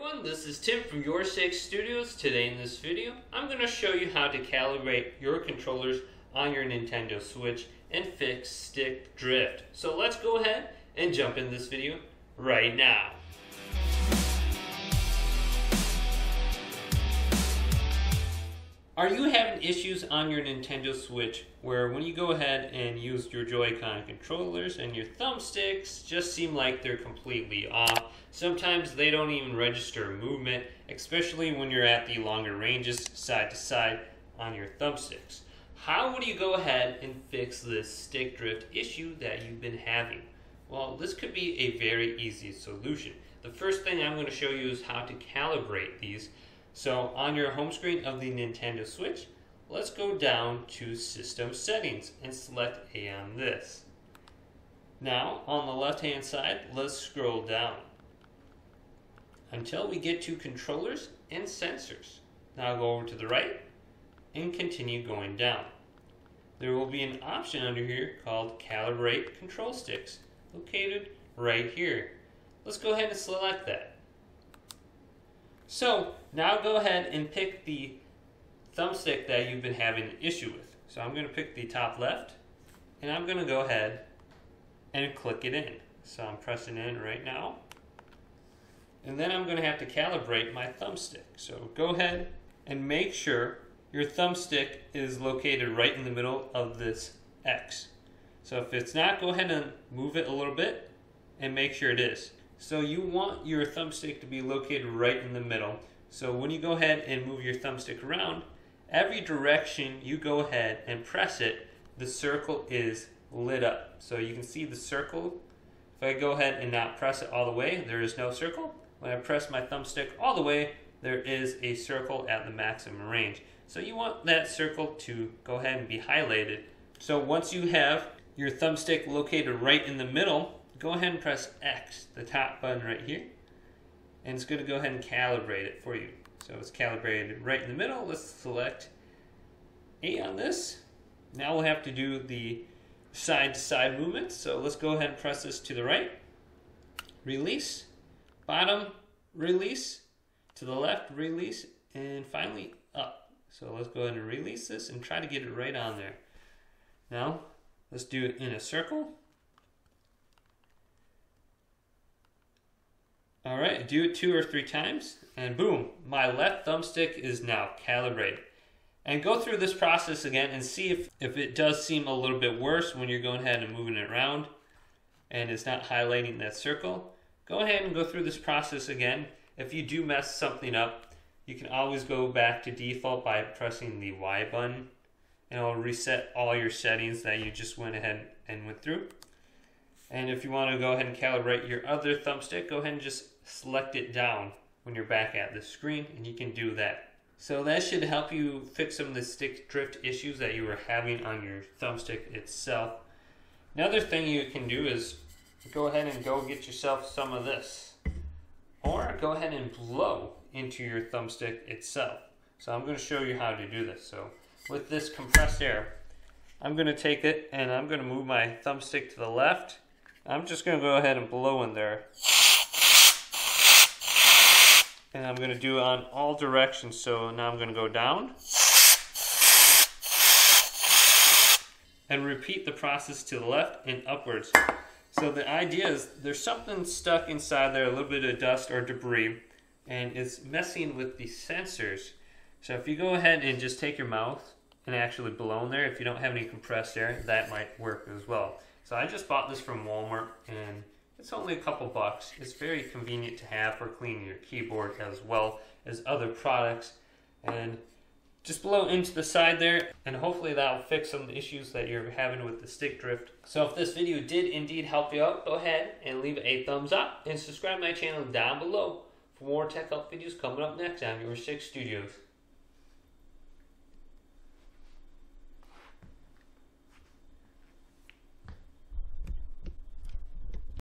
everyone, this is Tim from YourSixStudios. Today in this video, I'm going to show you how to calibrate your controllers on your Nintendo Switch and fix stick drift. So let's go ahead and jump in this video right now. Are you having issues on your Nintendo Switch where when you go ahead and use your Joy-Con controllers and your thumbsticks just seem like they're completely off? Sometimes they don't even register movement, especially when you're at the longer ranges side to side on your thumbsticks. How would you go ahead and fix this stick drift issue that you've been having? Well, this could be a very easy solution. The first thing I'm going to show you is how to calibrate these. So on your home screen of the Nintendo Switch, let's go down to System Settings and select A on this. Now, on the left-hand side, let's scroll down until we get to Controllers and Sensors. Now go over to the right and continue going down. There will be an option under here called Calibrate Control Sticks, located right here. Let's go ahead and select that. So now go ahead and pick the thumbstick that you've been having an issue with. So I'm going to pick the top left, and I'm going to go ahead and click it in. So I'm pressing in right now. And then I'm going to have to calibrate my thumbstick. So go ahead and make sure your thumbstick is located right in the middle of this X. So if it's not, go ahead and move it a little bit and make sure it is. So you want your thumbstick to be located right in the middle. So when you go ahead and move your thumbstick around, every direction you go ahead and press it, the circle is lit up. So you can see the circle. If I go ahead and not press it all the way, there is no circle. When I press my thumbstick all the way, there is a circle at the maximum range. So you want that circle to go ahead and be highlighted. So once you have your thumbstick located right in the middle, go ahead and press X, the top button right here, and it's going to go ahead and calibrate it for you. So it's calibrated right in the middle. Let's select A on this. Now we'll have to do the side-to-side movement. So let's go ahead and press this to the right. Release, bottom, release, to the left, release, and finally up. So let's go ahead and release this and try to get it right on there. Now let's do it in a circle. Alright, do it 2 or 3 times, and boom, my left thumbstick is now calibrated. And go through this process again and see if it does seem a little bit worse when you're going ahead and moving it around and it's not highlighting that circle. Go ahead and go through this process again. If you do mess something up, you can always go back to default by pressing the Y button, and it'll reset all your settings that you just went ahead and went through. And if you want to go ahead and calibrate your other thumbstick, go ahead and just select it down when you're back at the screen, and you can do that. So that should help you fix some of the stick drift issues that you were having on your thumbstick itself. Another thing you can do is go ahead and go get yourself some of this, or go ahead and blow into your thumbstick itself. So I'm going to show you how to do this. So with this compressed air, I'm going to take it and I'm going to move my thumbstick to the left. I'm just going to go ahead and blow in there. And I'm going to do it on all directions. So now I'm going to go down. And repeat the process to the left and upwards. So the idea is there's something stuck inside there, a little bit of dust or debris, and it's messing with the sensors. So if you go ahead and just take your mouth and actually blow in there, if you don't have any compressed air, that might work as well. So I just bought this from Walmart, and it's only a couple bucks. It's very convenient to have for cleaning your keyboard as well as other products. And just blow into the side there, and hopefully that'll fix some of the issues that you're having with the stick drift. So if this video did indeed help you out, go ahead and leave it a thumbs up and subscribe to my channel down below for more tech help videos coming up next on YourSixStudios.